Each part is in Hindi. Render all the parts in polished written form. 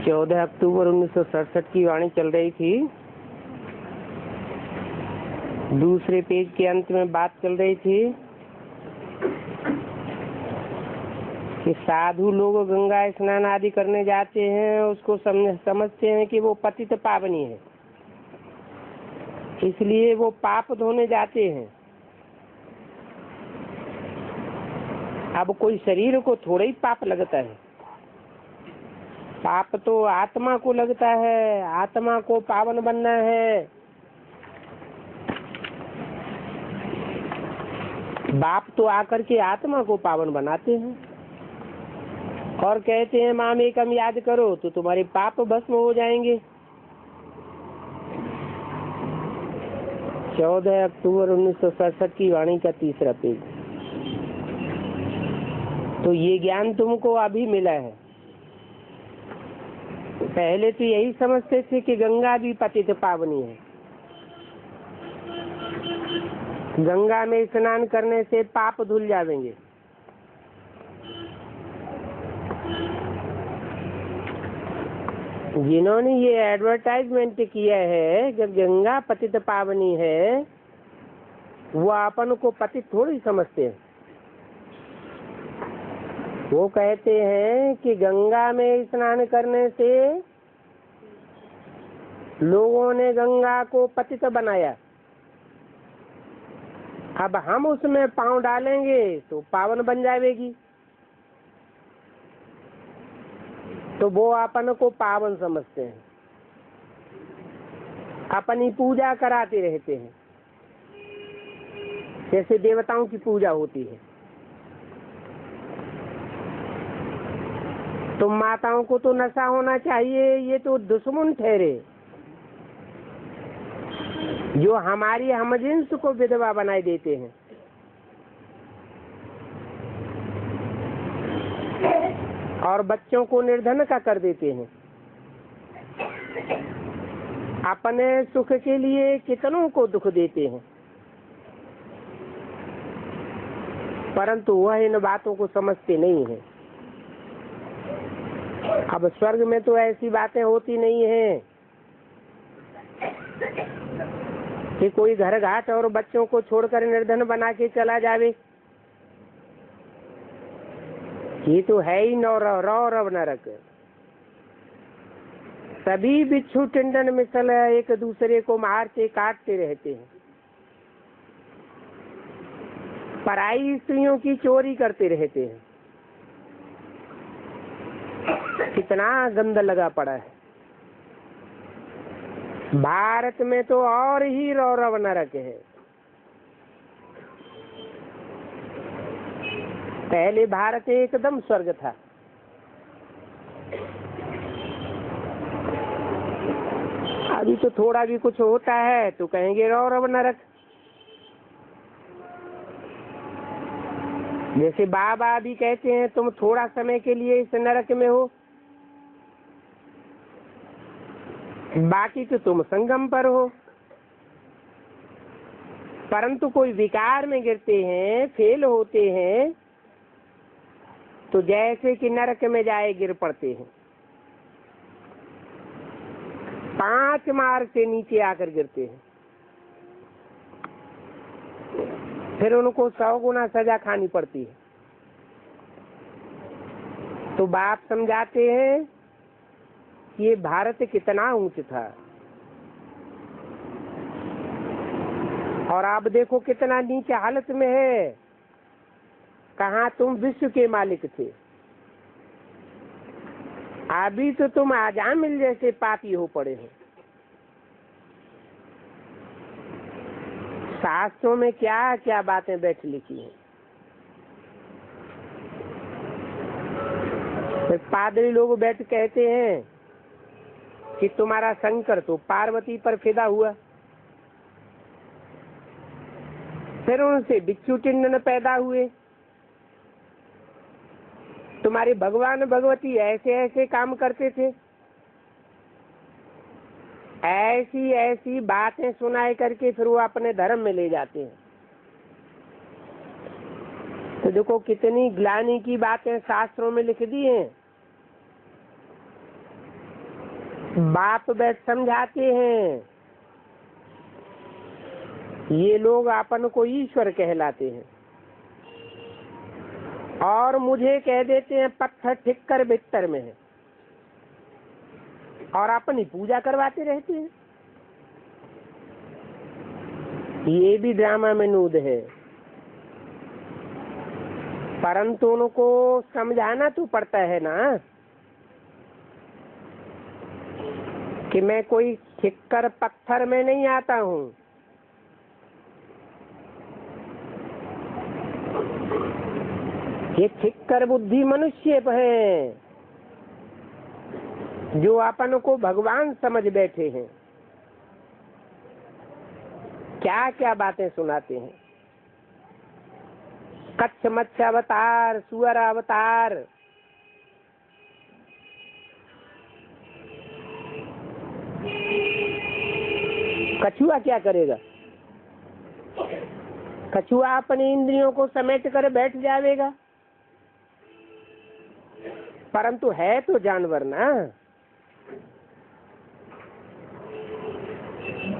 14 अक्टूबर 1967 की वाणी चल रही थी। दूसरे पेज के अंत में बात चल रही थी कि साधु लोग गंगा स्नान आदि करने जाते हैं, उसको समझते हैं कि वो पतित पावनी है, इसलिए वो पाप धोने जाते हैं। अब कोई शरीर को थोड़ा ही पाप लगता है, पाप तो आत्मा को लगता है, आत्मा को पावन बनना है। बाप तो आकर के आत्मा को पावन बनाते हैं और कहते हैं माम एकम याद करो तो तुम्हारे पाप भस्म हो जाएंगे। 14 अक्टूबर 1967 की वाणी का तीसरा पेज। तो ये ज्ञान तुमको अभी मिला है। पहले तो यही समझते थे कि गंगा भी पतित पावनी है, गंगा में स्नान करने से पाप धुल जाएंगे। जिन्होंने ये एडवर्टाइजमेंट किया है कि गंगा पतित पावनी है, वो अपन को पतित थोड़ी समझते हैं। वो कहते हैं कि गंगा में स्नान करने से लोगों ने गंगा को पतित बनाया, अब हम उसमें पांव डालेंगे तो पावन बन जाएगी। तो वो अपन को पावन समझते हैं, अपनी पूजा कराते रहते हैं, जैसे देवताओं की पूजा होती है। तो माताओं को तो नशा होना चाहिए, ये तो दुश्मन ठहरे जो हमारी हमजिन्स को विधवा बनाए देते हैं। और बच्चों को निर्धन का कर देते हैं। अपने सुख के लिए कितनों को दुख देते हैं, परंतु वह इन बातों को समझते नहीं है। अब स्वर्ग में तो ऐसी बातें होती नहीं है कि कोई घर घाट और बच्चों को छोड़कर निर्धन बना के चला जावे। ये तो है ही रौरव नरक। सभी बिच्छू टिंडन मिसल एक दूसरे को मारते काटते रहते हैं, पराई स्त्रियों की चोरी करते रहते हैं। कितना गंद लगा पड़ा है। भारत में तो और ही रौरव नरक है। पहले भारत एकदम स्वर्ग था, अभी तो थोड़ा भी कुछ होता है तो कहेंगे रौरव नरक। जैसे बाबा भी कहते हैं तुम थोड़ा समय के लिए इस नरक में हो, बाकी तो तुम संगम पर हो। परंतु कोई विकार में गिरते हैं, फेल होते हैं, तो जैसे कि नरक में जाए गिर पड़ते हैं। 5 मार्ग से नीचे आकर गिरते हैं, फिर उनको 100 गुना सजा खानी पड़ती है। तो बाप समझाते हैं कि ये भारत कितना ऊंच था, और आप देखो कितना नीचे हालत में है। कहाँ तुम विश्व के मालिक थे, अभी तो तुम आजामिल जैसे पापी हो पड़े हो। शास्त्रों में क्या क्या बातें बैठ लिखी हैं। तो पादरी लोग बैठ कहते हैं कि तुम्हारा शंकर तो पार्वती पर फिदा हुआ, फिर उनसे बिच्छू टिंडन पैदा हुए। तुम्हारे भगवान भगवती ऐसे ऐसे काम करते थे। ऐसी ऐसी बातें सुनाए करके फिर वो अपने धर्म में ले जाते हैं। तो देखो कितनी ग्लानि की बातें शास्त्रों में लिख दी हैं। बाप बैठ समझाते हैं, ये लोग अपन को ईश्वर कहलाते हैं और मुझे कह देते हैं पत्थर ठिक्कर बिस्तर में है, और अपनी पूजा करवाते रहते हैं। ये भी ड्रामा में नूद है, परंतु उनको समझाना तो पड़ता है ना कि मैं कोई ठिक्कर पत्थर में नहीं आता हूँ। ये ठिक्कर बुद्धि मनुष्य है जो अपन को भगवान समझ बैठे हैं। क्या क्या बातें सुनाते हैं, कच्छ मत्स्य अवतार, सुअर अवतार। कछुआ क्या करेगा? कछुआ अपनी इंद्रियों को समेट कर बैठ जाएगा, परंतु है तो जानवर ना।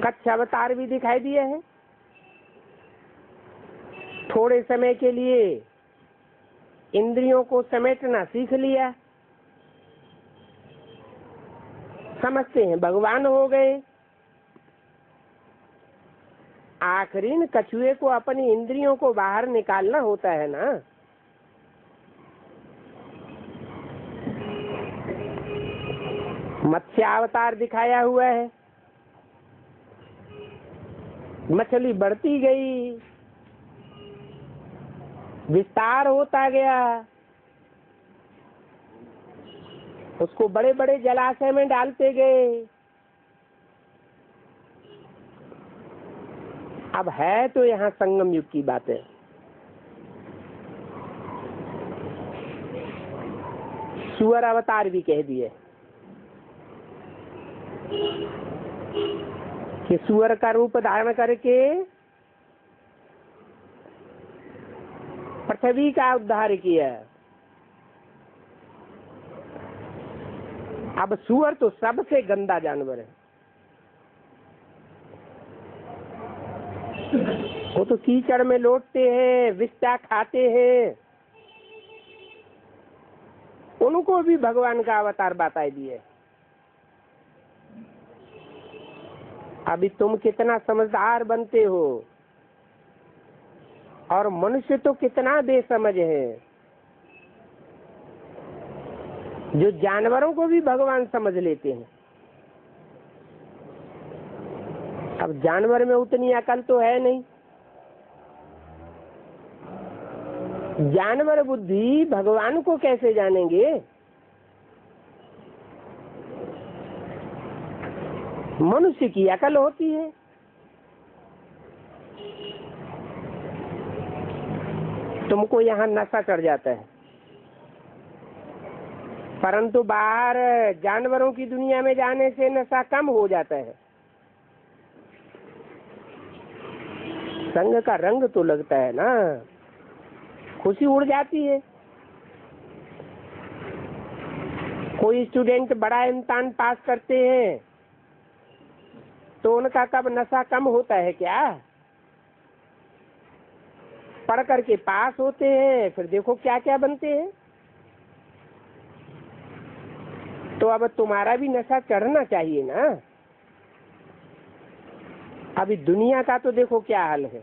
कच्छ अवतार भी दिखाई दिए हैं। थोड़े समय के लिए इंद्रियों को समेटना सीख लिया, समझते हैं भगवान हो गए। आखिरी कछुए को अपनी इंद्रियों को बाहर निकालना होता है ना। मत्स्य अवतार दिखाया हुआ है। मछली बढ़ती गई, विस्तार होता गया, उसको बड़े बड़े जलाशय में डालते गए। अब है तो यहाँ संगम युग की बात है। सुअर अवतार भी कह दिए कि सुअर का रूप धारण करके पृथ्वी का उद्धार किया। अब सुअर तो सबसे गंदा जानवर है। वो तो कीचड़ में लौटते हैं, विष्टा खाते हैं। उनको भी भगवान का अवतार बता दिए। अभी तुम कितना समझदार बनते हो, और मनुष्य तो कितना बेसमझ है जो जानवरों को भी भगवान समझ लेते हैं। अब जानवर में उतनी अकल तो है नहीं। जानवर बुद्धि भगवान को कैसे जानेंगे? मनुष्य की अकल होती है। तुमको यहाँ नशा चढ़ जाता है, परंतु बाहर जानवरों की दुनिया में जाने से नशा कम हो जाता है। संग का रंग तो लगता है ना, खुशी उड़ जाती है। कोई स्टूडेंट बड़ा इम्तिहान पास करते हैं तो उनका कब नशा कम होता है क्या? पढ़ करके पास होते हैं, फिर देखो क्या क्या बनते हैं। तो अब तुम्हारा भी नशा चढ़ना चाहिए ना। अभी दुनिया का तो देखो क्या हाल है।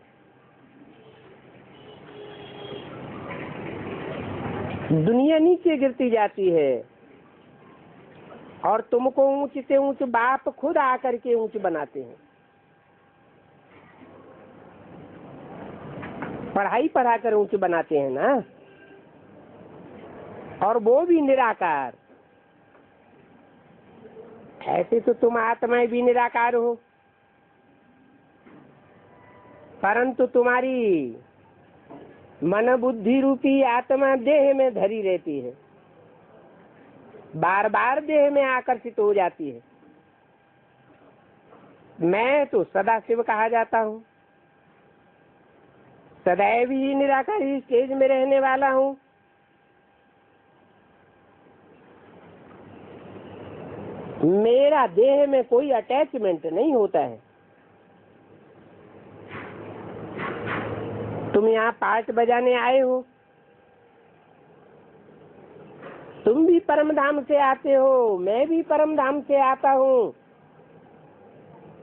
दुनिया नीचे गिरती जाती है और तुमको ऊंच से ऊंच बाप खुद आकर के ऊंच बनाते हैं। पढ़ाई पढ़ाकर ऊंच बनाते हैं ना, और वो भी निराकार। ऐसे तो तुम आत्माएं भी निराकार हो, परंतु तुम्हारी मन बुद्धि रूपी आत्मा देह में धरी रहती है, बार बार देह में आकर्षित हो जाती है। मैं तो सदा शिव कहा जाता हूँ, सदैव ही निराकारी स्टेज में रहने वाला हूँ। मेरा देह में कोई अटैचमेंट नहीं होता है। तुम यहाँ पार्ट बजाने आए हो, तुम भी परम धाम से आते हो, मैं भी परम धाम से आता हूँ,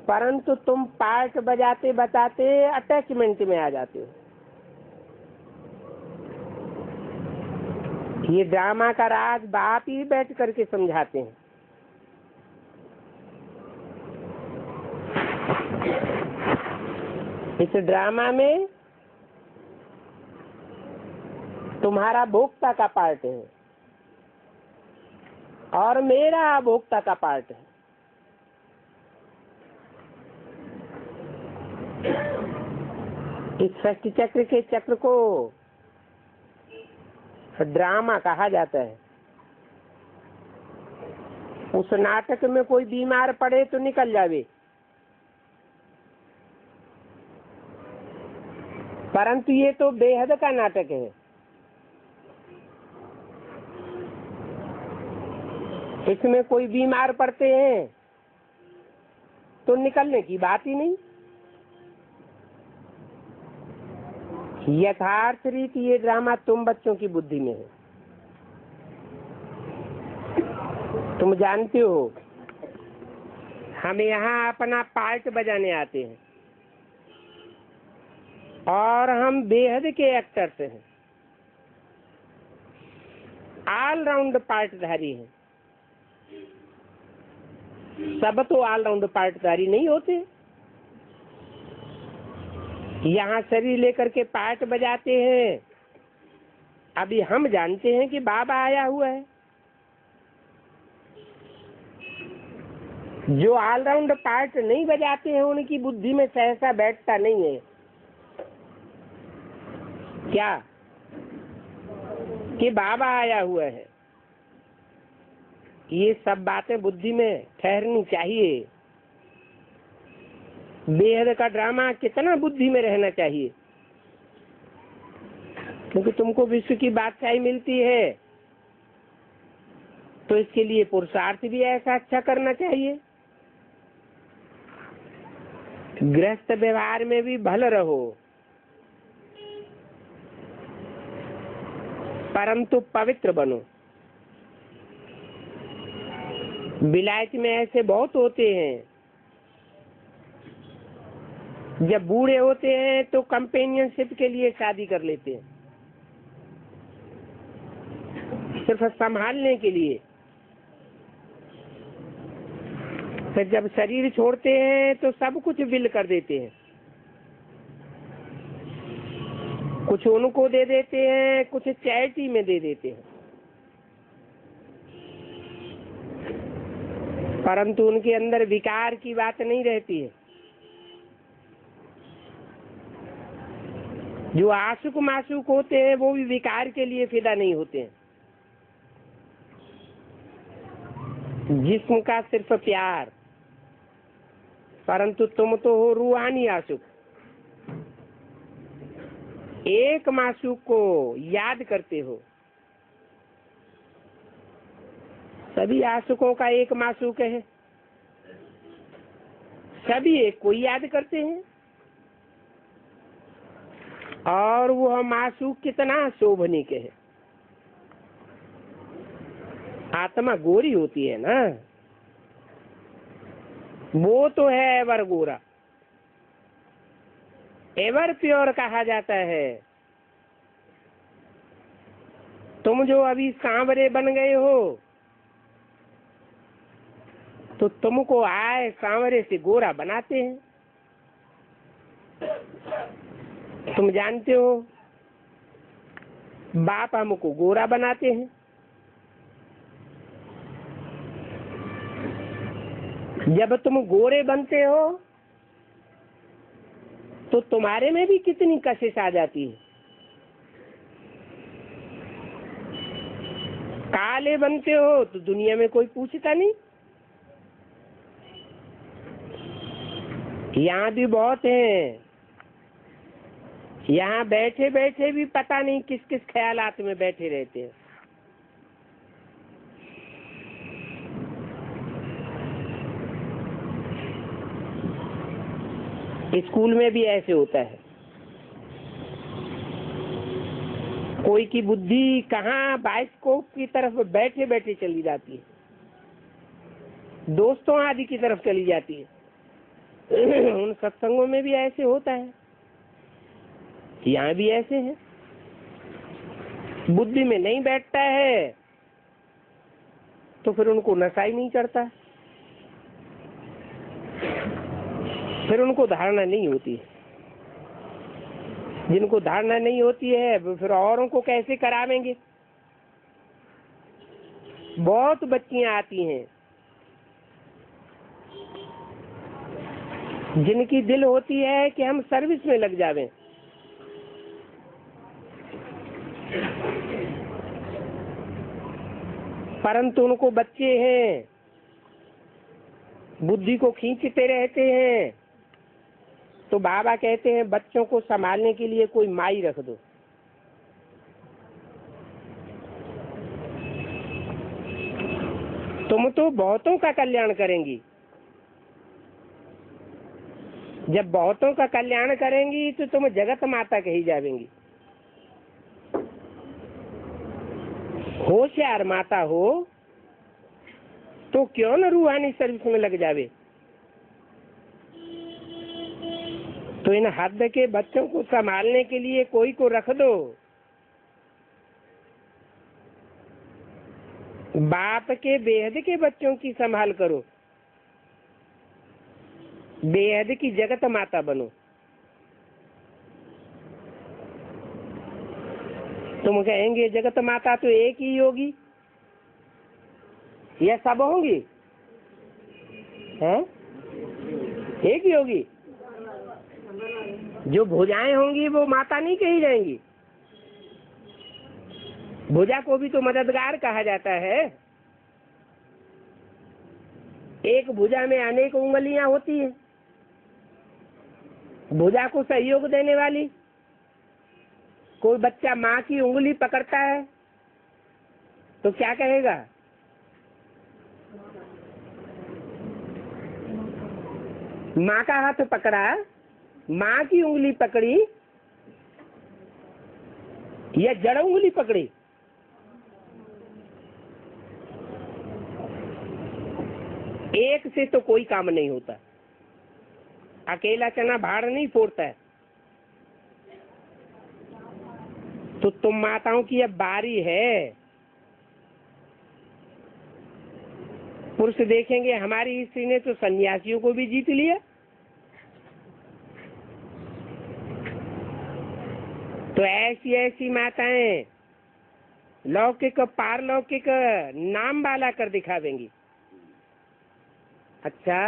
परंतु तुम पार्ट बजाते बजाते अटैचमेंट में आ जाते हो। ये ड्रामा का राज बाप ही बैठ करके समझाते हैं। इस ड्रामा में तुम्हारा भोक्ता का पार्ट है और मेरा भोक्ता का पार्ट है। इस षष्टि चक्र के चक्र को ड्रामा कहा जाता है। उस नाटक में कोई बीमार पड़े तो निकल जावे, परंतु ये तो बेहद का नाटक है। इसमें कोई बीमार पड़ते हैं तो निकलने की बात ही नहीं। यथार्थ रीति ये ड्रामा तुम बच्चों की बुद्धि में है। तुम जानते हो हम यहाँ अपना पार्ट बजाने आते हैं और हम बेहद के एक्टर्स हैं, ऑल राउंड पार्टधारी हैं। सब तो ऑल राउंड पार्टधारी नहीं होते। यहाँ शरीर लेकर के पार्ट बजाते हैं। अभी हम जानते हैं कि बाबा आया हुआ है। जो ऑल राउंड पार्ट नहीं बजाते हैं उनकी बुद्धि में सहसा बैठता नहीं है क्या कि बाबा आया हुआ है। ये सब बातें बुद्धि में ठहरनी चाहिए। बेहद का ड्रामा कितना बुद्धि में रहना चाहिए, क्योंकि तुमको विश्व की बादशाही मिलती है तो इसके लिए पुरुषार्थ भी ऐसा अच्छा करना चाहिए। गृहस्थ व्यवहार में भी भले रहो, परंतु पवित्र बनो। विलायत में ऐसे बहुत होते हैं, जब बूढ़े होते हैं तो कंपेनियनशिप के लिए शादी कर लेते हैं, सिर्फ संभालने के लिए। फिर जब शरीर छोड़ते हैं तो सब कुछ विल कर देते हैं, कुछ उनको दे देते हैं, कुछ चैरिटी में दे देते हैं, परंतु उनके अंदर विकार की बात नहीं रहती है। जो आशुक माशुक होते हैं वो भी विकार के लिए फिदा नहीं होते हैं। जिस्म का सिर्फ प्यार, परंतु तुम तो हो रूहानी आशुक। एक माशुक को याद करते हो। सभी आशुकों का एक माशुक है, सभी एक को याद करते हैं। और वह माशूक कितना शोभनीक है। आत्मा गोरी होती है ना, वो तो है एवर गोरा, एवर प्योर कहा जाता है। तुम जो अभी सांवरे बन गए हो तो तुमको आए सांवरे से गोरा बनाते हैं। तुम जानते हो बाप हमको गोरा बनाते हैं। जब तुम गोरे बनते हो तो तुम्हारे में भी कितनी कशिश आ जाती है। काले बनते हो तो दुनिया में कोई पूछता नहीं। यहाँ भी बहुत हैं यहाँ बैठे बैठे भी पता नहीं किस किस ख्यालात में बैठे रहते हैं। स्कूल में भी ऐसे होता है, कोई की बुद्धि कहाँ बाइस्कोप की तरफ बैठे बैठे चली जाती है, दोस्तों आदि की तरफ चली जाती है। उन सत्संगों में भी ऐसे होता है, यहाँ भी ऐसे है। बुद्धि में नहीं बैठता है तो फिर उनको नशा ही नहीं चढ़ता, फिर उनको धारणा नहीं होती है। जिनको धारणा नहीं होती है फिर औरों को कैसे करावेंगे। बहुत बच्चियां आती हैं जिनकी दिल होती है कि हम सर्विस में लग जावें, परंतु उनको बच्चे हैं, बुद्धि को खींचते रहते हैं, तो बाबा कहते हैं बच्चों को संभालने के लिए कोई माई रख दो। तुम तो बहुतों का कल्याण करेंगी। जब बहुतों का कल्याण करेंगी तो तुम जगत माता कही जावेंगी। होशियार माता हो तो क्यों न रूहानी सर्विस में लग जावे। तो इन हद के बच्चों को संभालने के लिए कोई को रख दो। बाप के बेहद के बच्चों की संभाल करो, बेहद की जगत माता बनो। तुम कहेंगे जगत माता तो एक ही होगी या सब होंगी? हैं? एक ही होगी। जो भुजाएं होंगी वो माता नहीं कही जाएंगी। भुजा को भी तो मददगार कहा जाता है। एक भुजा में अनेक उंगलियां होती हैं। भुजा को सहयोग देने वाली। कोई बच्चा माँ की उंगली पकड़ता है तो क्या कहेगा? माँ का हाथ पकड़ा, माँ की उंगली पकड़ी या जड़ उंगली पकड़ी? एक से तो कोई काम नहीं होता। अकेला चना भाड़ नहीं फोड़ता है। तो तुम माताओं की अब बारी है। पुरुष देखेंगे हमारी स्त्री ने तो सन्यासियों को भी जीत लिया, तो ऐसी ऐसी माताएं लौकिक पारलौकिक नाम वाला कर दिखावेंगी। अच्छा,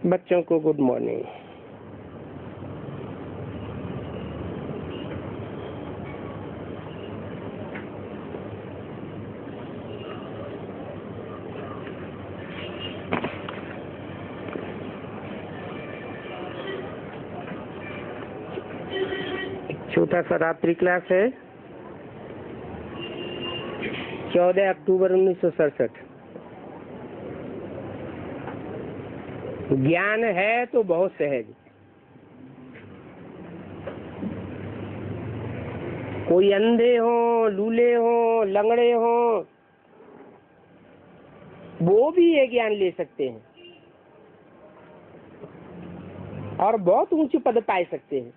बच्चों को गुड मॉर्निंग। छोटा सा रात्रि क्लास है, 14 अक्टूबर 1967। ज्ञान है तो बहुत सहज। कोई अंधे हो, लूले हो, लंगड़े हो, वो भी ये ज्ञान ले सकते हैं और बहुत ऊंचे पद पा सकते हैं।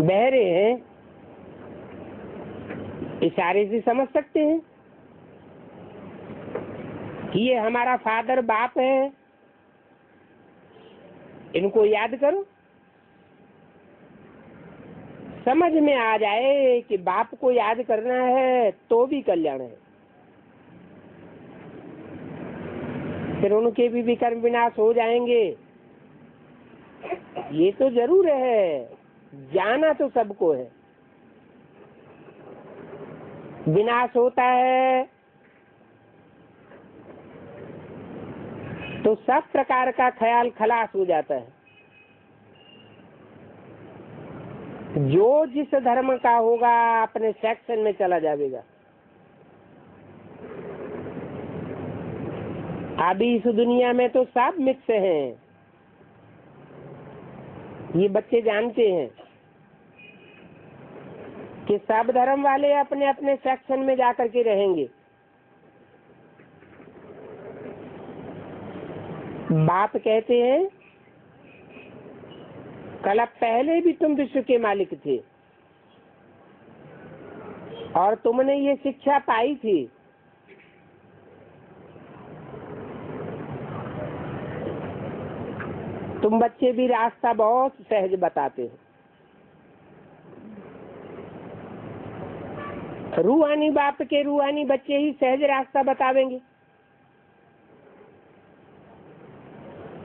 बहरे हैं, इशारे से समझ सकते हैं कि ये हमारा फादर बाप है, इनको याद करो। समझ में आ जाए कि बाप को याद करना है तो भी कल्याण है। फिर उनके भी विकर्म विनाश हो जाएंगे, ये तो जरूर है। जाना तो सबको है। विनाश होता है तो सब प्रकार का ख्याल खलास हो जाता है। जो जिस धर्म का होगा अपने सेक्शन में चला जाएगा। अभी इस दुनिया में तो सब मिक्स हैं, ये बच्चे जानते हैं कि सब धर्म वाले अपने अपने सेक्शन में जाकर के रहेंगे। बाप कहते हैं कल पहले भी तुम विश्व के मालिक थे और तुमने ये शिक्षा पाई थी। तुम बच्चे भी रास्ता बहुत सहज बताते हो। रूहानी बाप के रूहानी बच्चे ही सहज रास्ता बतावेंगे।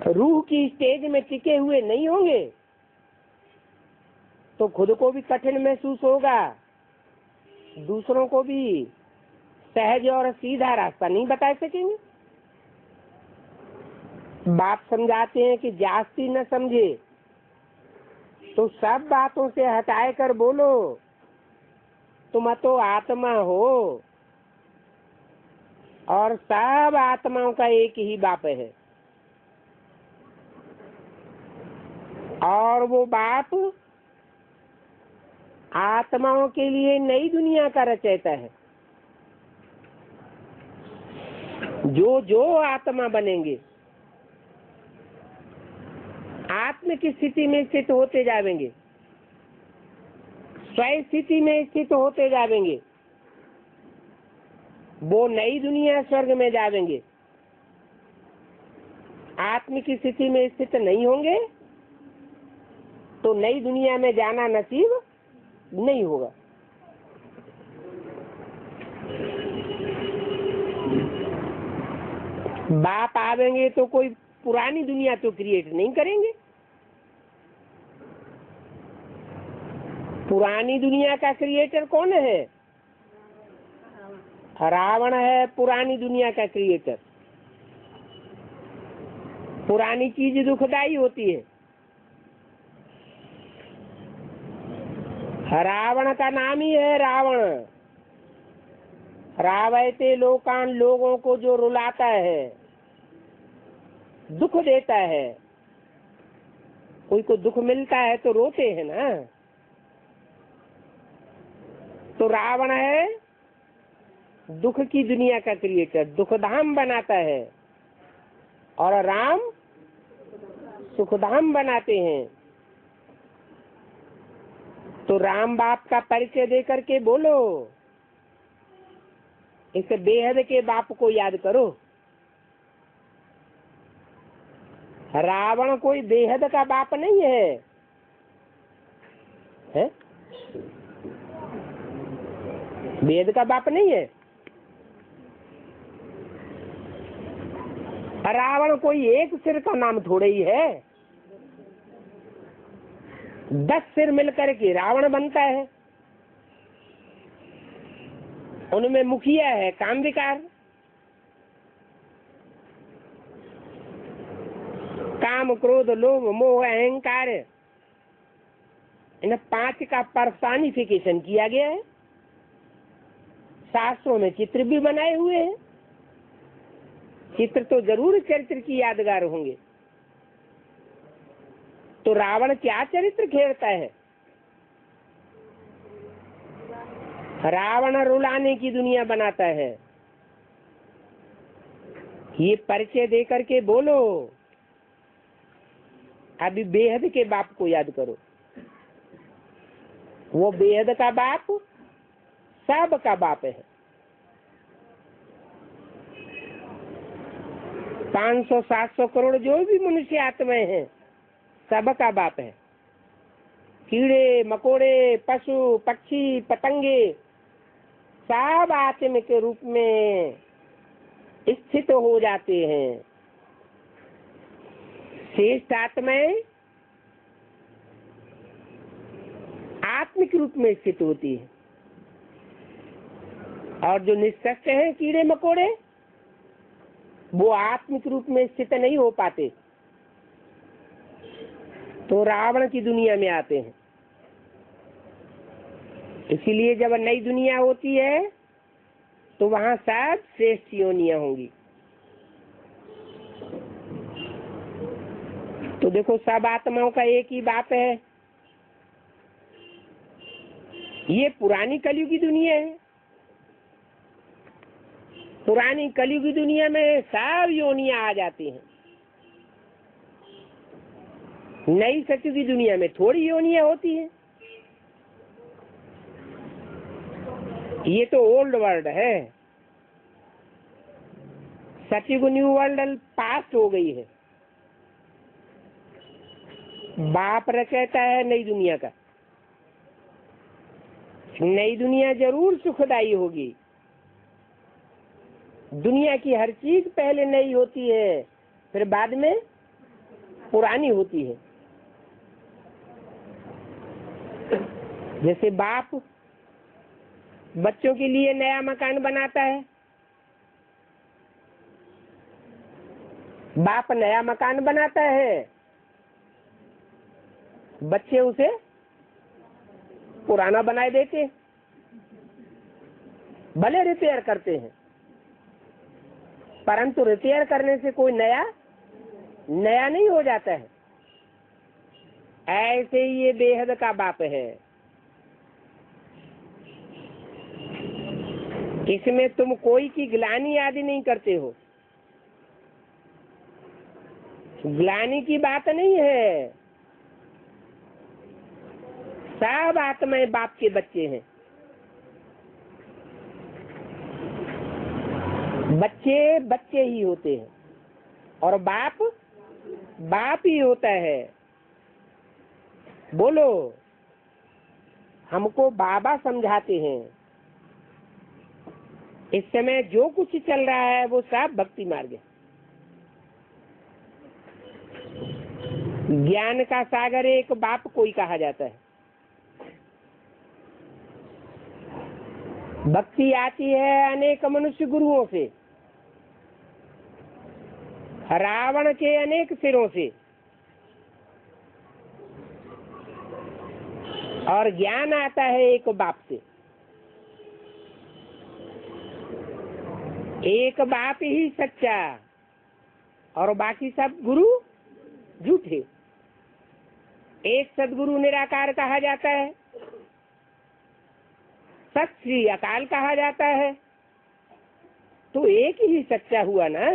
रूह की स्टेज में टिके हुए नहीं होंगे तो खुद को भी कठिन महसूस होगा, दूसरों को भी सहज और सीधा रास्ता नहीं बता सकेंगे। बाप समझाते हैं कि जास्ती न समझे तो सब बातों से हटाए कर बोलो, तुम तो आत्मा हो और सब आत्माओं का एक ही बाप है। और वो बाप आत्माओं के लिए नई दुनिया का रचयिता है। जो जो आत्मा बनेंगे आत्म की स्थिति में स्थित होते जाएंगे, स्वयं स्थिति में स्थित होते जाएंगे, वो नई दुनिया स्वर्ग में जाएंगे। आत्म की स्थिति में स्थित नहीं होंगे तो नई दुनिया में जाना नसीब नहीं होगा। बाप आवेंगे तो कोई पुरानी दुनिया तो क्रिएट नहीं करेंगे। पुरानी दुनिया का क्रिएटर कौन है? रावण है पुरानी दुनिया का क्रिएटर। पुरानी चीज दुखदाई होती है। रावण का नाम ही है रावण। रावयते लोकान, लोगों को जो रुलाता है, दुख देता है। कोई को दुख मिलता है तो रोते हैं ना। तो रावण है दुख की दुनिया का क्रिएटर, दुखधाम बनाता है, और राम सुखधाम बनाते हैं। तो राम बाप का परिचय दे करके बोलो, इस बेहद के बाप को याद करो। रावण कोई बेहद का बाप नहीं है? बेहद का बाप नहीं है। रावण कोई एक सिर का नाम थोड़े ही है। 10 सिर मिलकर के रावण बनता है। उनमें मुखिया है काम विकार, काम क्रोध लोभ मोह अहंकार, इन 5 का पर्सनिफिकेशन किया गया है। शास्त्रों में चित्र भी बनाए हुए हैं। चित्र तो जरूर चरित्र की यादगार होंगे। तो रावण क्या चरित्र खेलता है? रावण रुलाने की दुनिया बनाता है। ये परिचय दे करके बोलो। अभी बेहद के बाप को याद करो। वो बेहद का बाप सब का बाप है। 500-700 करोड़ जो भी मनुष्य आत्माएं हैं सबका बाप है। कीड़े मकोड़े पशु पक्षी पतंगे सब आत्मा के रूप में स्थित हो जाते हैं। श्रेष्ठ आत्माएं आत्मिक रूप में स्थित होती है, और जो निष्कष्ट हैं कीड़े मकोड़े वो आत्मिक रूप में स्थित नहीं हो पाते, तो रावण की दुनिया में आते हैं। इसीलिए जब नई दुनिया होती है तो वहां सब श्रेष्ठ योनियां होंगी। तो देखो, सब आत्माओं का एक ही बात है, ये पुरानी कलयुगी दुनिया है। पुरानी कलयुगी दुनिया में सब योनियां आ जाती हैं। नई सतयुगी दुनिया में थोड़ी योनियां होती हैं। ये तो ओल्ड वर्ल्ड है। सतयुग न्यू वर्ल्ड पास्ट हो गई है। बाप रचयिता है नई दुनिया का। नई दुनिया जरूर सुखदायी होगी। दुनिया की हर चीज पहले नई होती है, फिर बाद में पुरानी होती है। जैसे बाप बच्चों के लिए नया मकान बनाता है, बाप नया मकान बनाता है, बच्चे उसे पुराना बनाए देते, भले रिपेयर करते हैं, परंतु रिपेयर करने से कोई नया नहीं हो जाता है। ऐसे ही ये बेहद का बाप है। इसमें तुम कोई की ग्लानि आदि नहीं करते हो। ग्लानि की बात नहीं है। सब आत्माएं बाप के बच्चे हैं। बच्चे बच्चे ही होते हैं और बाप ही होता है। बोलो, हमको बाबा समझाते हैं। इस समय जो कुछ चल रहा है वो सब भक्ति मार्ग है। ज्ञान का सागर एक बाप को ही कहा जाता है। भक्ति आती है अनेक मनुष्य गुरुओं से, रावण के अनेक सिरों से, और ज्ञान आता है एक बाप से। एक बाप ही सच्चा और बाकी सब गुरु झूठे। एक सदगुरु निराकार कहा जाता है, सत श्री अकाल कहा जाता है, तो एक ही सच्चा हुआ ना।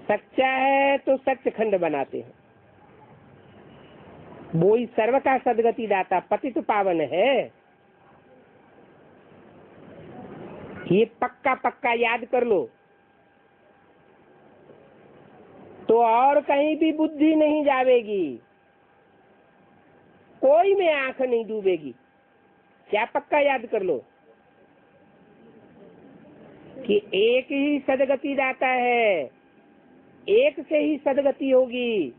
सच्चा है तो सचखंड बनाते हैं। वो ही सर्व का सदगति दाता पतित पावन है। ये पक्का याद कर लो, तो और कहीं भी बुद्धि नहीं जावेगी, कोई में आंख नहीं डूबेगी। क्या पक्का याद कर लो कि एक ही सदगति दाता है, एक से ही सदगति होगी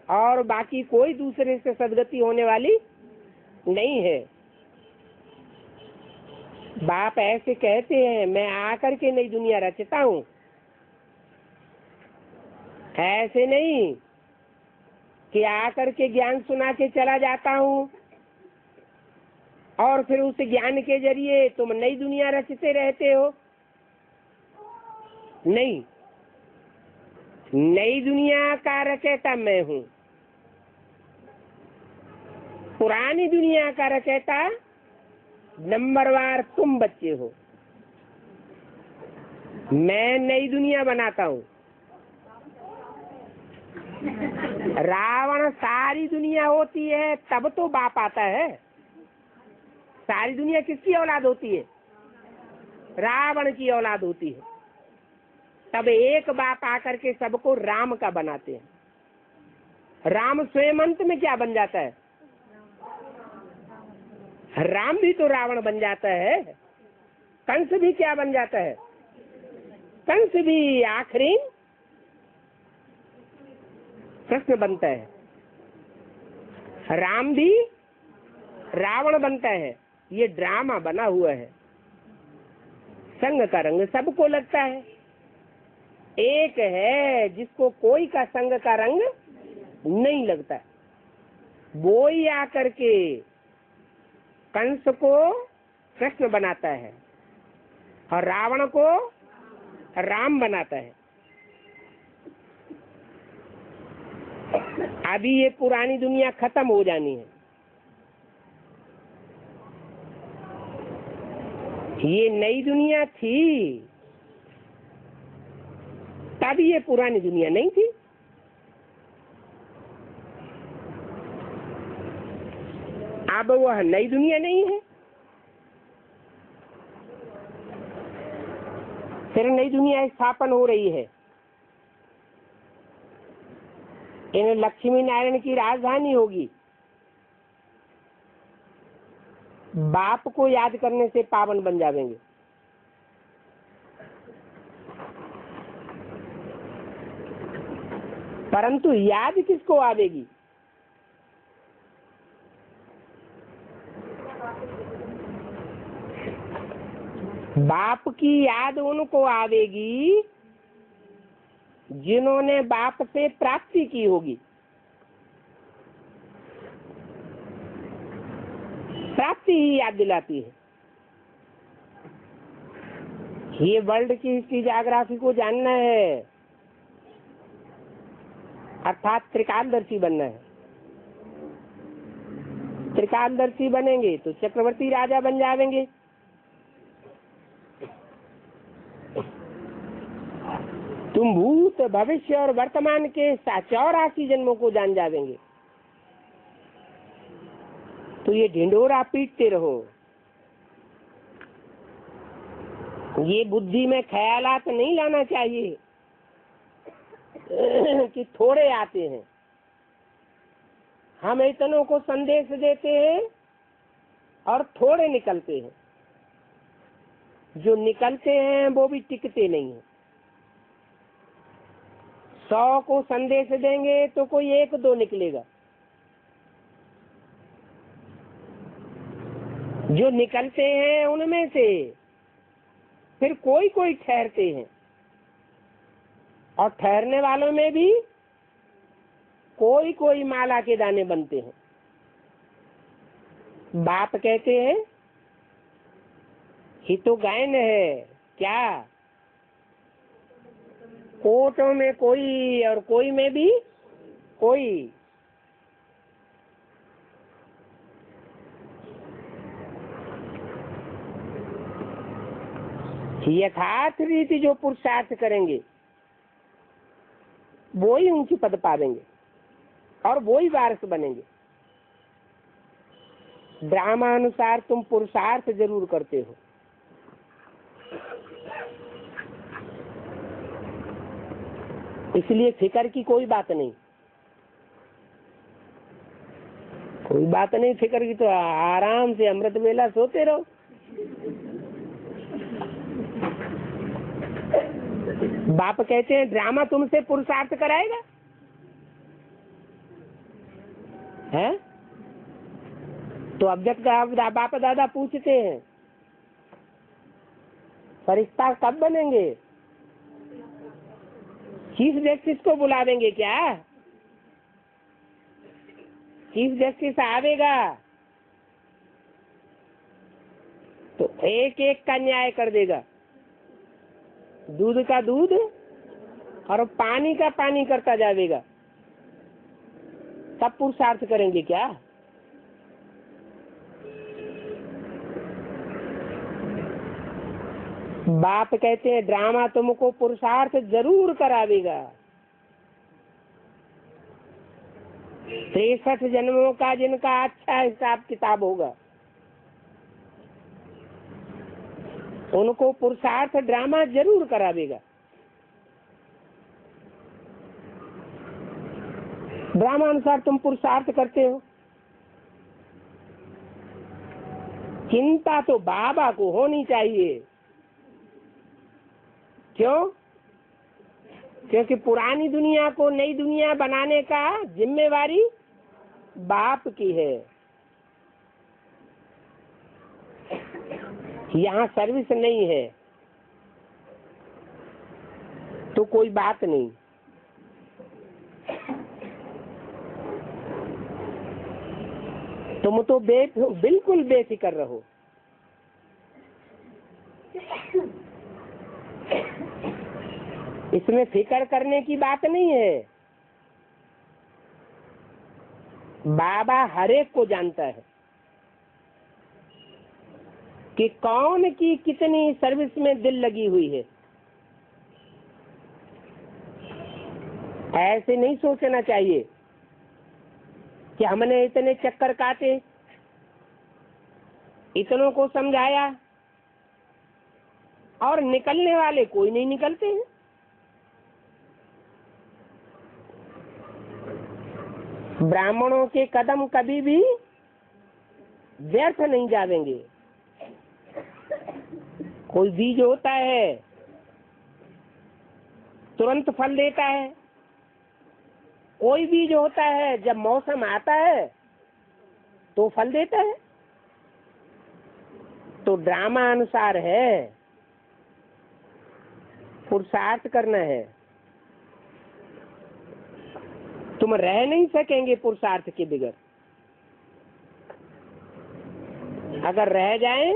और बाकी कोई दूसरे से सदगति होने वाली नहीं है। बाप ऐसे कहते हैं, मैं आकर के नई दुनिया रचता हूँ। ऐसे नहीं कि आकर के ज्ञान सुना के चला जाता हूँ और फिर उस ज्ञान के जरिए तुम नई दुनिया रचते रहते हो। नहीं, नई दुनिया का रचयिता मैं हूँ। पुरानी दुनिया का रचयिता नंबरवार तुम बच्चे हो। मैं नई दुनिया बनाता हूँ। रावण सारी दुनिया होती है तब तो बाप आता है। सारी दुनिया किसकी औलाद होती है? रावण की औलाद होती है। तब एक बाप आकर के सबको राम का बनाते हैं। राम स्वयं अंत में क्या बन जाता है? राम भी तो रावण बन जाता है। कंस भी क्या बन जाता है? कंस भी आखिरी कृष्ण बनता है। राम भी रावण बनता है। ये ड्रामा बना हुआ है। संग का रंग सबको लगता है। एक है जिसको कोई का संग का रंग नहीं लगता। वो ही आकर के कंस को कृष्ण बनाता है और रावण को राम बनाता है। अभी ये पुरानी दुनिया खत्म हो जानी है। ये नई दुनिया थी, तब ये पुरानी दुनिया नहीं थी। अब वह नई दुनिया नहीं है, फिर नई दुनिया स्थापन हो रही है। इन लक्ष्मी नारायण की राजधानी होगी। बाप को याद करने से पावन बन जाएंगे। परंतु याद किसको आवेगी? बाप की याद उनको आवेगी जिन्होंने बाप से प्राप्ति की होगी। प्राप्ति ही याद दिलाती है। ये वर्ल्ड की हिस्ट्री ज्योग्राफी को जानना है, अर्थात त्रिकालदर्शी बनना है। त्रिकालदर्शी बनेंगे तो चक्रवर्ती राजा बन जाएंगे। तुम भूत भविष्य और वर्तमान के 84 जन्मों को जान जाएंगे। तो ये ढिंढोरा पीटते रहो। ये बुद्धि में ख्यालात नहीं लाना चाहिए कि थोड़े आते हैं। हम इतनों को संदेश देते हैं और थोड़े निकलते हैं। जो निकलते हैं वो भी टिकते नहीं है। 100 को संदेश देंगे तो कोई 1-2 निकलेगा। जो निकलते हैं उनमें से फिर कोई कोई ठहरते हैं, और ठहरने वालों में भी कोई कोई माला के दाने बनते हैं। बाप कहते हैं ये तो गायन है क्या? कोटों में कोई और कोई में भी कोई। यथार्थ रीति जो पुरुषार्थ करेंगे वो ही ऊंची पद पावेंगे और वो ही वारिस बनेंगे। ड्रामानुसार तुम पुरुषार्थ जरूर करते हो। इसलिए फिकर की कोई बात नहीं। कोई बात नहीं फिकर की, तो आराम से अमृत वेला सोते रहो। बाप कहते हैं ड्रामा तुमसे पुरुषार्थ कराएगा है? तो अब जब बाप दादा पूछते हैं फरिश्ता कब बनेंगे? चीफ जस्टिस को बुलावेंगे क्या? चीफ जस्टिस आवेगा तो एक एक का न्याय कर देगा। दूध का दूध और पानी का पानी करता जाएगा। सब पुरुषार्थ करेंगे क्या? बाप कहते हैं ड्रामा तुमको पुरुषार्थ जरूर करावेगा। 63 जन्मों का जिनका अच्छा हिसाब किताब होगा उनको पुरुषार्थ ड्रामा जरूर करावेगा। ड्रामा अनुसार तुम पुरुषार्थ करते हो। चिंता तो बाबा को होनी चाहिए। क्यों? क्योंकि पुरानी दुनिया को नई दुनिया बनाने का जिम्मेवारी बाप की है। यहाँ सर्विस नहीं है, तो कोई बात नहीं। तुम तो बिल्कुल बेफिक्र रहो। इसमें फिक्र करने की बात नहीं है। बाबा हर एक को जानता है कि कौन की कितनी सर्विस में दिल लगी हुई है। ऐसे नहीं सोचना चाहिए कि हमने इतने चक्कर काटे, इतनों को समझाया और निकलने वाले कोई नहीं निकलते हैं। ब्राह्मणों के कदम कभी भी व्यर्थ नहीं जाएंगे। कोई बीज होता है तुरंत फल देता है, कोई बीज होता है जब मौसम आता है तो फल देता है। तो ड्रामा अनुसार है, पुरुषार्थ करना है। तुम रह नहीं सकेंगे पुरुषार्थ के बगैर। अगर रह जाएं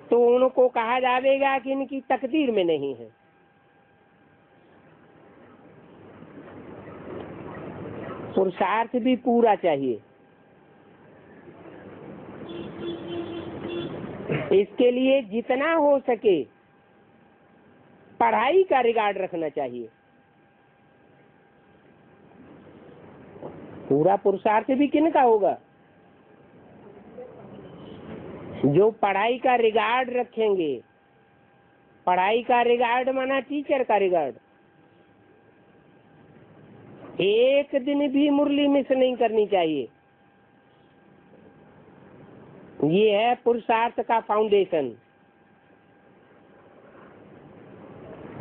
तो उनको कहा जाएगा कि इनकी तकदीर में नहीं है। पुरुषार्थ भी पूरा चाहिए। इसके लिए जितना हो सके पढ़ाई का रिगार्ड रखना चाहिए। पूरा पुरुषार्थ भी किनका होगा? जो पढ़ाई का रिगार्ड रखेंगे। पढ़ाई का रिगार्ड माना टीचर का रिगार्ड। एक दिन भी मुरली मिस नहीं करनी चाहिए। ये है पुरुषार्थ का फाउंडेशन।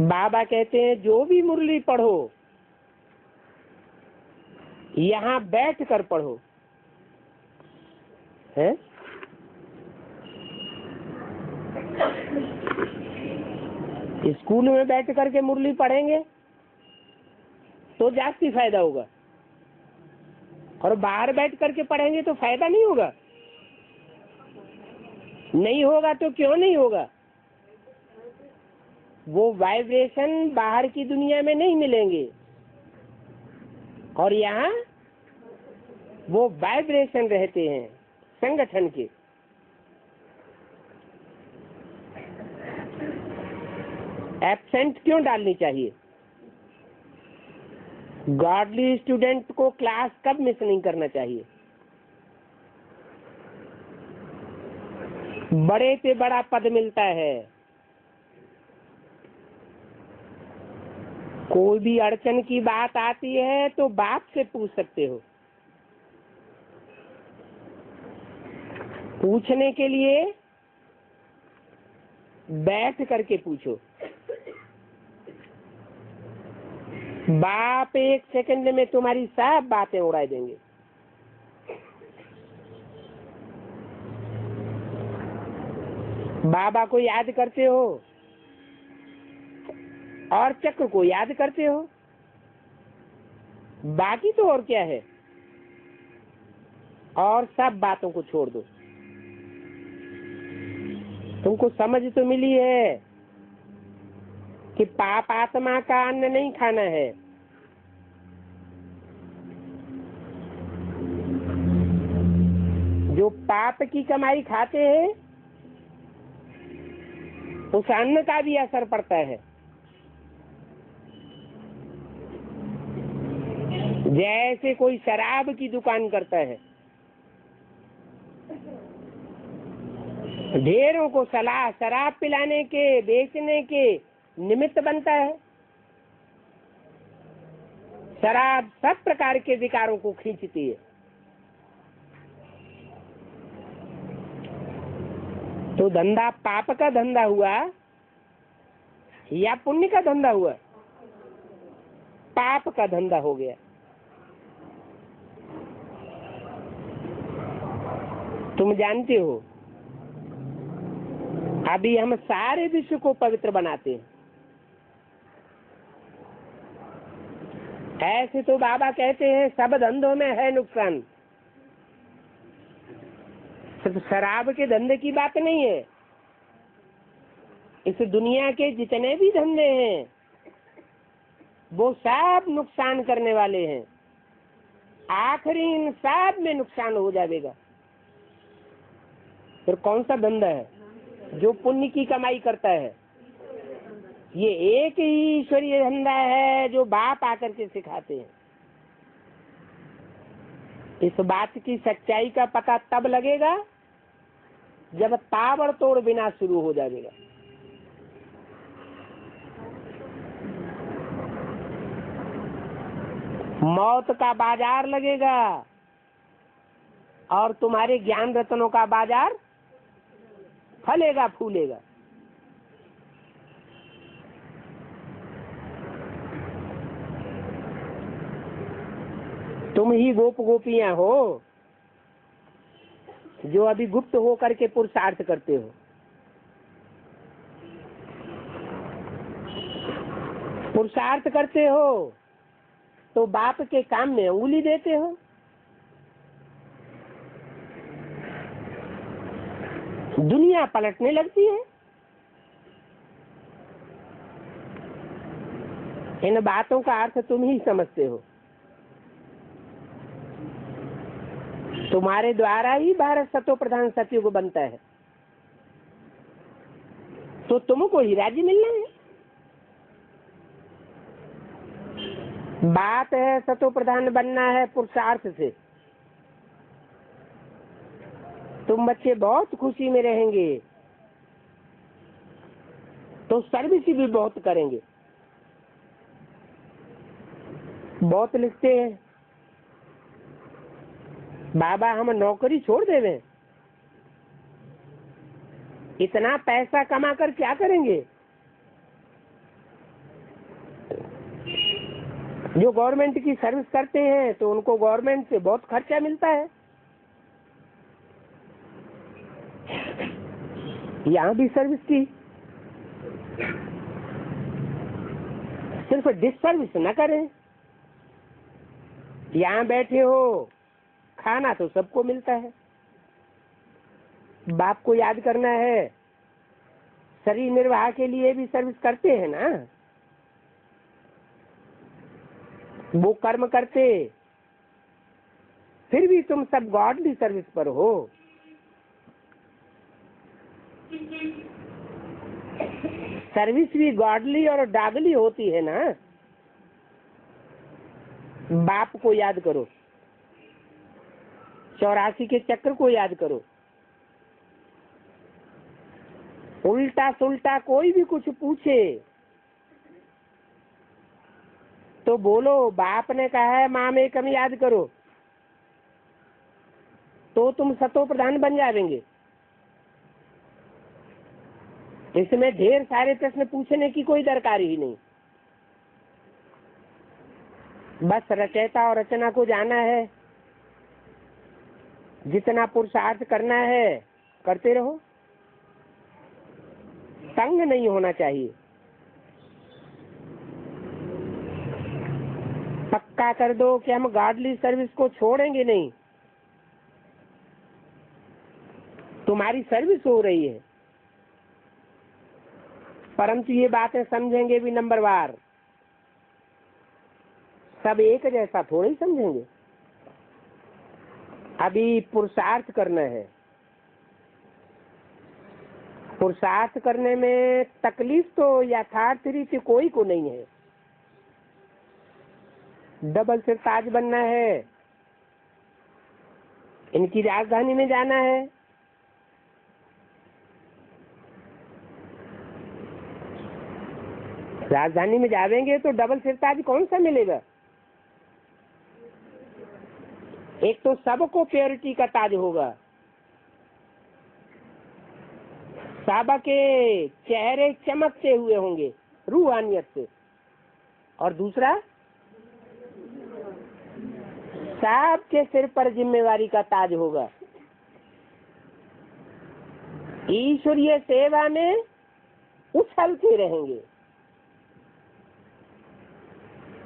बाबा कहते हैं जो भी मुरली पढ़ो यहाँ बैठ कर पढ़ो। है स्कूल में बैठ करके मुरली पढ़ेंगे तो जास्ती फायदा होगा, और बाहर बैठ करके पढ़ेंगे तो फायदा नहीं होगा। नहीं होगा तो क्यों नहीं होगा? वो वाइब्रेशन बाहर की दुनिया में नहीं मिलेंगे, और यहाँ वो वाइब्रेशन रहते हैं संगठन के। एब्सेंट क्यों डालनी चाहिए? गॉडली स्टूडेंट को क्लास कब मिस नहीं करना चाहिए? बड़े से बड़ा पद मिलता है। कोई भी अड़चन की बात आती है तो बाप से पूछ सकते हो। पूछने के लिए बैठ करके पूछो। बाप एक सेकंड में तुम्हारी सब बातें उड़ा देंगे। बाबा को याद करते हो और चक्र को याद करते हो, बाकी तो और क्या है। और सब बातों को छोड़ दो। तुमको समझ तो मिली है कि पाप आत्मा का अन्न नहीं खाना है। जो पाप की कमाई खाते हैं उस अन्न का भी असर पड़ता है। जैसे कोई शराब की दुकान करता है, ढेरों को शराब पिलाने के, बेचने के निमित्त बनता है। शराब सब प्रकार के विकारों को खींचती है। तो धंधा पाप का धंधा हुआ या पुण्य का धंधा हुआ? पाप का धंधा हो गया। तुम जानते हो अभी हम सारे विश्व को पवित्र बनाते हैं। ऐसे तो बाबा कहते हैं सब धंधों में है नुकसान, सिर्फ शराब के धंधे की बात नहीं है। इस दुनिया के जितने भी धंधे हैं वो सब नुकसान करने वाले हैं, आखिरी इन सब में नुकसान हो जाएगा। फिर कौन सा धंधा है जो पुण्य की कमाई करता है? ये एक ही ईश्वरीय धंधा है जो बाप आकर के सिखाते हैं। इस बात की सच्चाई का पता तब लगेगा जब ताबड़तोड़ विनाश शुरू हो जाएगा। मौत का बाजार लगेगा और तुम्हारे ज्ञान रत्नों का बाजार फलेगा फूलेगा। तुम ही गोप गोपियां हो जो अभी गुप्त होकर के पुरुषार्थ करते हो। पुरुषार्थ करते हो तो बाप के काम में उंगली देते हो। दुनिया पलटने लगती है। इन बातों का अर्थ तुम ही समझते हो। तुम्हारे द्वारा ही भारत सतो प्रधान सतयुग बनता है, तो तुमको ही राज्य मिलना है। बात है सतो प्रधान बनना है पुरुषार्थ से। तुम बच्चे बहुत खुशी में रहेंगे तो सर्विस भी बहुत करेंगे। बहुत लिखते हैं बाबा हम नौकरी छोड़ देवे, इतना पैसा कमा कर क्या करेंगे? जो गवर्नमेंट की सर्विस करते हैं तो उनको गवर्नमेंट से बहुत खर्चा मिलता है। यहाँ भी सर्विस की, सिर्फ डिसर्विस न करें। यहाँ बैठे हो, खाना तो सबको मिलता है, बाप को याद करना है। शरीर निर्वाह के लिए भी सर्विस करते हैं ना, वो कर्म करते, फिर भी तुम सब गॉडली सर्विस पर हो। सर्विस भी गॉडली और डागली होती है ना। बाप को याद करो, 84 के चक्र को याद करो। उल्टा सुल्टा कोई भी कुछ पूछे तो बोलो बाप ने कहा है माँ में कम याद करो, तो तुम सतो प्रधान बन जाएंगे। इसमें ढेर सारे प्रश्न पूछने की कोई दरकार ही नहीं। बस रचयिता और रचना को जाना है, जितना पुरुषार्थ करना है करते रहो, तंग नहीं होना चाहिए। पक्का कर दो कि हम गॉडली सर्विस को छोड़ेंगे नहीं। तुम्हारी सर्विस हो रही है, परंतु ये बातें समझेंगे भी नंबरवार। सब एक जैसा थोड़ा ही समझेंगे। अभी पुरुषार्थ करना है। पुरुषार्थ करने में तकलीफ तो यथार्थ रीति कोई को नहीं है। डबल सिर ताज बनना है, इनकी राजधानी में जाना है। राजधानी में जाएंगे तो डबल सिर ताज कौन सा मिलेगा? एक तो सबको प्योरिटी का ताज होगा, सबके चेहरे चमकते हुए होंगे रूहानियत से, और दूसरा सबके सिर पर जिम्मेवारी का ताज होगा। ईश्वरीय सेवा में उछलते रहेंगे।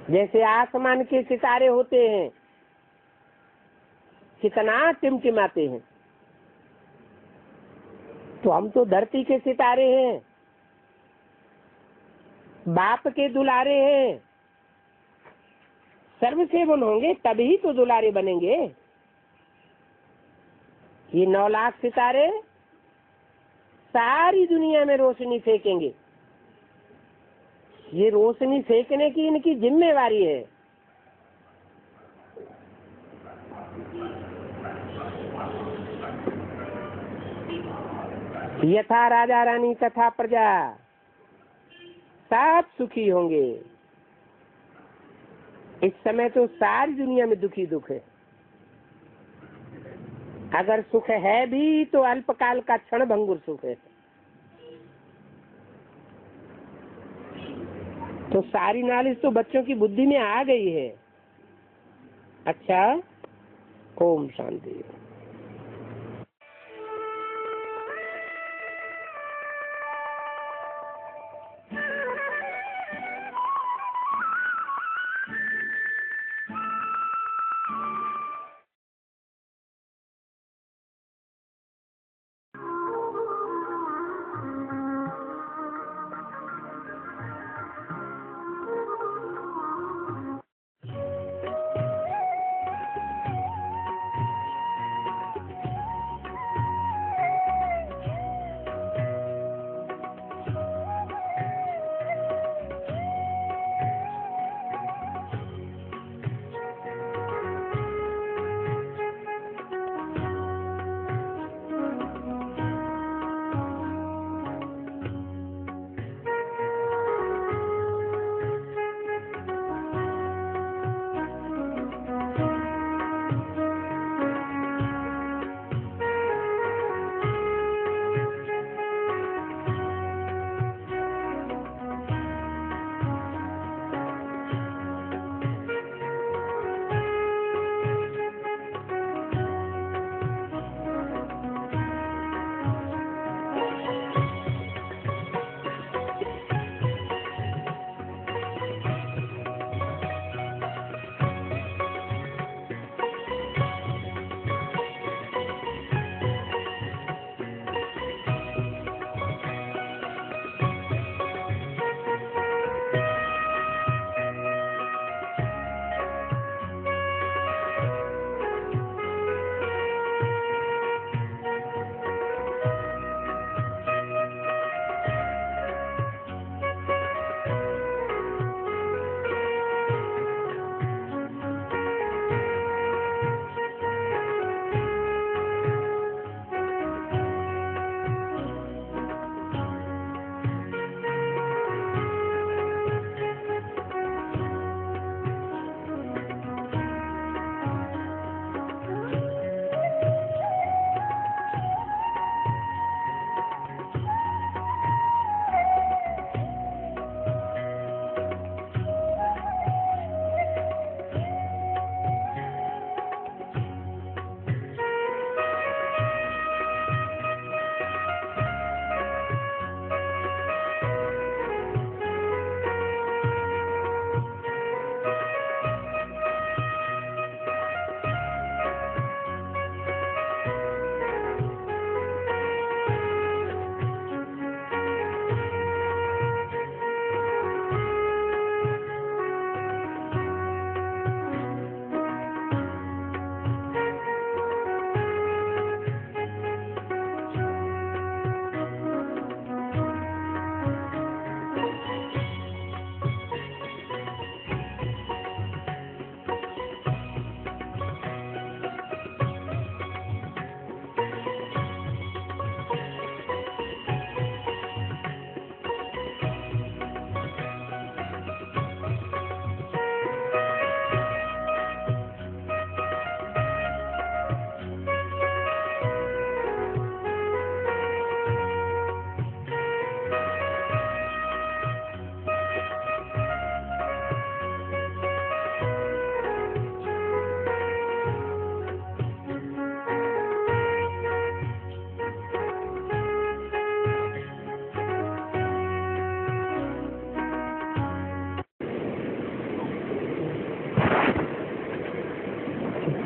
जैसे आसमान के सितारे होते हैं, कितना टिमटिमाते हैं, तो हम तो धरती के सितारे हैं, बाप के दुलारे हैं। सर्वसेवन होंगे तभी तो दुलारे बनेंगे। ये 9 लाख सितारे सारी दुनिया में रोशनी फेंकेंगे। ये रोशनी फेंकने की इनकी जिम्मेवारी है। यथा राजा रानी तथा प्रजा, सब सुखी होंगे। इस समय तो सारी दुनिया में दुखी दुख है। अगर सुख है भी तो अल्पकाल का, क्षण भंगुर सुख है। तो सारी नॉलेज तो बच्चों की बुद्धि में आ गई है। अच्छा, ओम शांति।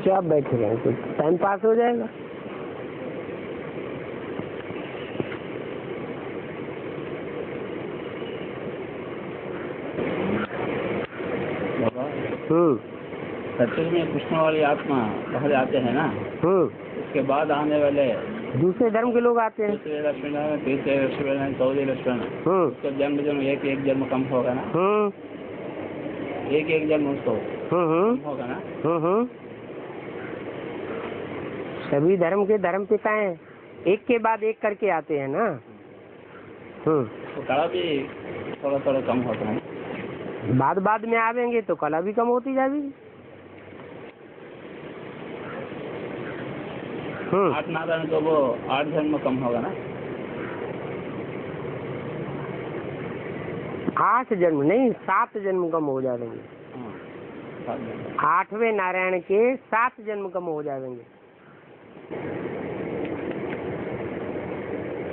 चुपचाप बैठे रहे तो टाइम पास हो जाएगा। सत्युग में कृष्ण वाली आत्मा पहले आते हैं ना, उसके बाद आने वाले दूसरे धर्म के लोग आते हैं, दूसरे लक्ष्मण, तीसरे लक्ष्मण, चौथे लक्ष्मण, उसका जन्म एक एक जन्म कम होगा ना, एक एक जन्म उसको कम होगा ना। सभी धर्म के धर्म पिताएं एक के बाद एक करके आते हैं ना। तो कला भी थोड़ा थोड़ा कम होता है, बाद में आवेंगे तो कला भी कम होती जाएगी। 8 नारायण तो वो 8 जन्म कम होगा ना। 8 जन्म नहीं, 7 जन्म कम हो जाएंगे। 8वें नारायण के 7 जन्म कम हो जाएंगे।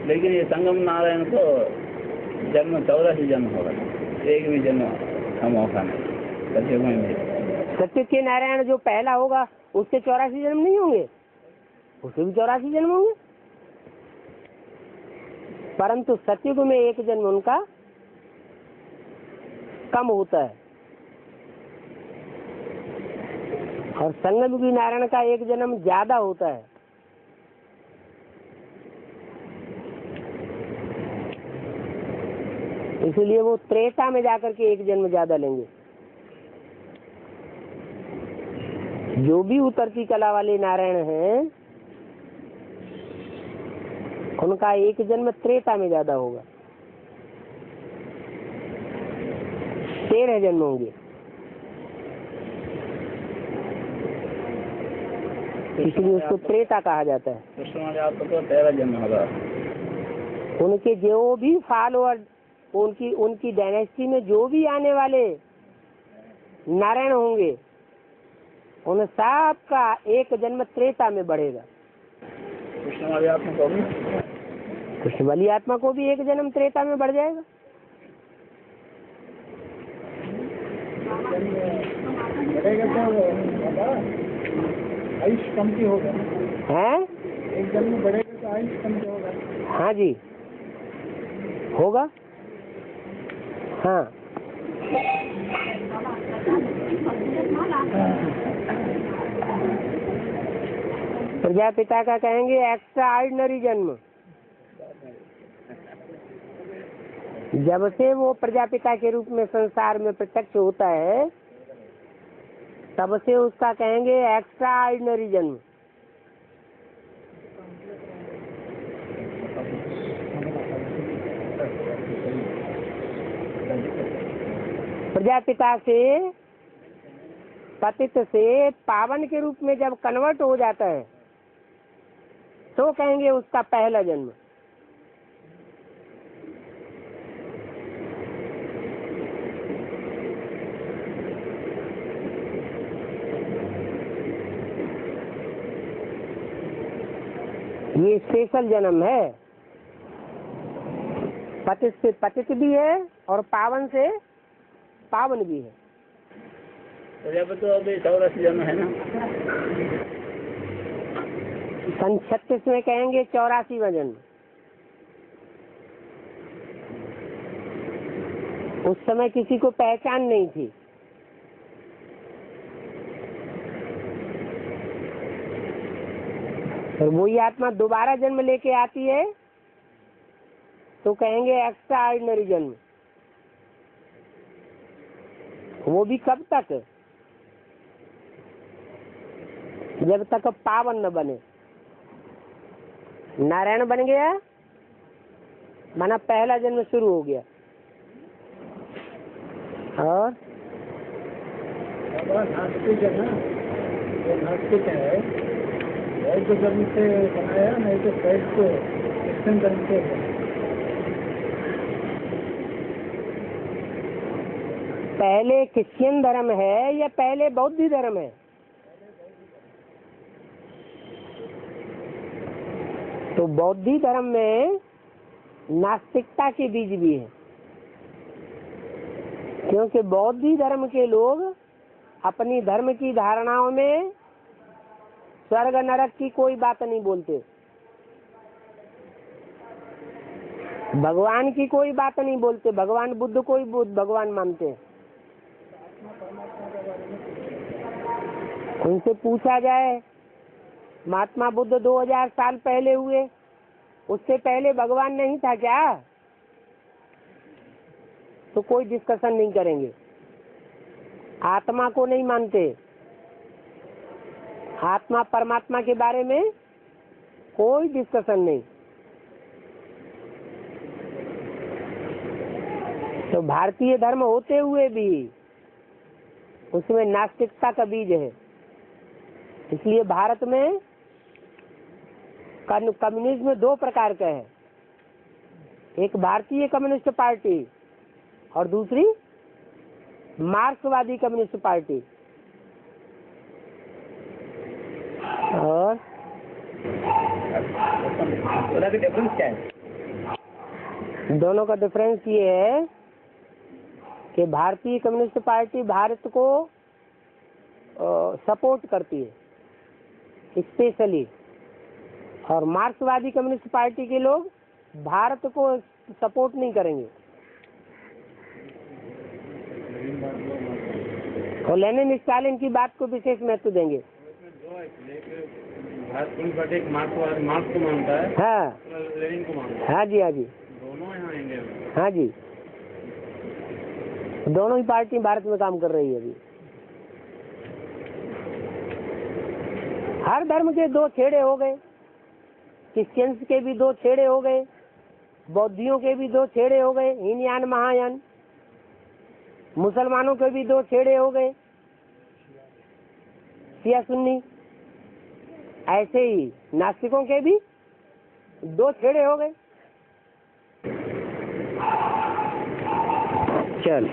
लेकिन ये संगम नारायण को जन्म 84 जन्म होगा, एक भी जन्म कम होगा नहीं। सत्य के नारायण जो पहला होगा उससे 84 जन्म नहीं होंगे, उसे भी 84 जन्म होंगे, परंतु सत्युग में एक जन्म उनका कम होता है और संगमयुगी नारायण का एक जन्म ज्यादा होता है। इसलिए वो त्रेता में जाकर के एक जन्म ज्यादा लेंगे। जो भी उतरती कला वाले नारायण हैं उनका एक जन्म त्रेता में ज्यादा होगा, 13 जन्म होंगे। इसलिए उसको त्रेता कहा जाता है। कृष्ण वाले आपको तो 13 जन्म होगा। उनके जो भी फॉलोअर, उनकी डायनेस्टी में जो भी आने वाले नारायण होंगे उन सब का एक जन्म त्रेता में बढ़ेगा। कृष्ण वाली आत्मा को भी, कृष्ण वाली आत्मा को भी एक जन्म त्रेता में बढ़ जाएगा। आयुष कम की होगा हैं? एक जन्म बढ़ेगा तो आयुष कम की होगा। हाँ जी होगा। हाँ प्रजापिता का कहेंगे एक्स्ट्रा ऑर्डिनरी जन्म। जब से वो प्रजापिता के रूप में संसार में प्रत्यक्ष होता है तब से उसका कहेंगे एक्स्ट्रा ऑर्डिनरी जन्म। प्रजापिता से पतित से पावन के रूप में जब कन्वर्ट हो जाता है तो कहेंगे उसका पहला जन्म। ये स्पेशल जन्म है, पतित से पतित भी है और पावन से पावन भी है। तो अभी 84 जन्म है ना। सन 36 में कहेंगे 84वां जन्म। उस समय किसी को पहचान नहीं थी, और वही आत्मा दोबारा जन्म लेके आती है तो कहेंगे एक्स्ट्रा ऑर्डिनरी जन्म। वो भी कब तक? जब तक पावन न बने। नारायण बन गया माना पहला जन्म शुरू हो गया। और नास्तिक है ना, वो नास्तिक है, बौद्ध धर्म से बनाया, नहीं तो क्राइस्ट को क्रिश्चियन धर्म से। पहले क्रिश्चियन धर्म है या पहले बौद्ध धर्म है? तो बौद्ध धर्म में नास्तिकता के बीज भी है, क्योंकि बौद्ध धर्म के लोग अपनी धर्म की धारणाओं में स्वर्ग नरक की कोई बात नहीं बोलते, भगवान की कोई बात नहीं बोलते। भगवान बुद्ध को ही भगवान मानते हैं। उनसे पूछा जाए, महात्मा बुद्ध 2000 साल पहले हुए, उससे पहले भगवान नहीं था क्या? तो कोई डिस्कशन नहीं करेंगे। आत्मा को नहीं मानते, आत्मा परमात्मा के बारे में कोई डिस्कशन नहीं। तो भारतीय धर्म होते हुए भी उसमें नास्तिकता का बीज है। इसलिए भारत में कम्युनिज्म 2 प्रकार का है, एक भारतीय कम्युनिस्ट पार्टी और दूसरी मार्क्सवादी कम्युनिस्ट पार्टी। और डिफरेंस क्या है? दोनों का डिफरेंस ये है कि भारतीय कम्युनिस्ट पार्टी भारत को सपोर्ट करती है स्पेशली, और मार्क्सवादी कम्युनिस्ट पार्टी के लोग भारत को सपोर्ट नहीं करेंगे। और लेनिन स्टालिन की बात को विशेष महत्व देंगे। भारत कम्युनिस्ट पार्टी मार्क्स को मानता है, हाँ लेनिन को मानता है। हाँ जी, हाँ जी, दोनों यहाँ इंडिया में। हाँ जी, दोनों ही पार्टी भारत में काम कर रही है अभी। हर धर्म के 2 छेड़े हो गए, क्रिश्चियंस के भी 2 छेड़े हो गए, बौद्धियों के भी 2 छेड़े हो गए, हीनयान महायान। मुसलमानों के भी 2 छेड़े हो गए, शिया सुन्नी। ऐसे ही नास्तिकों के भी 2 छेड़े हो गए। चल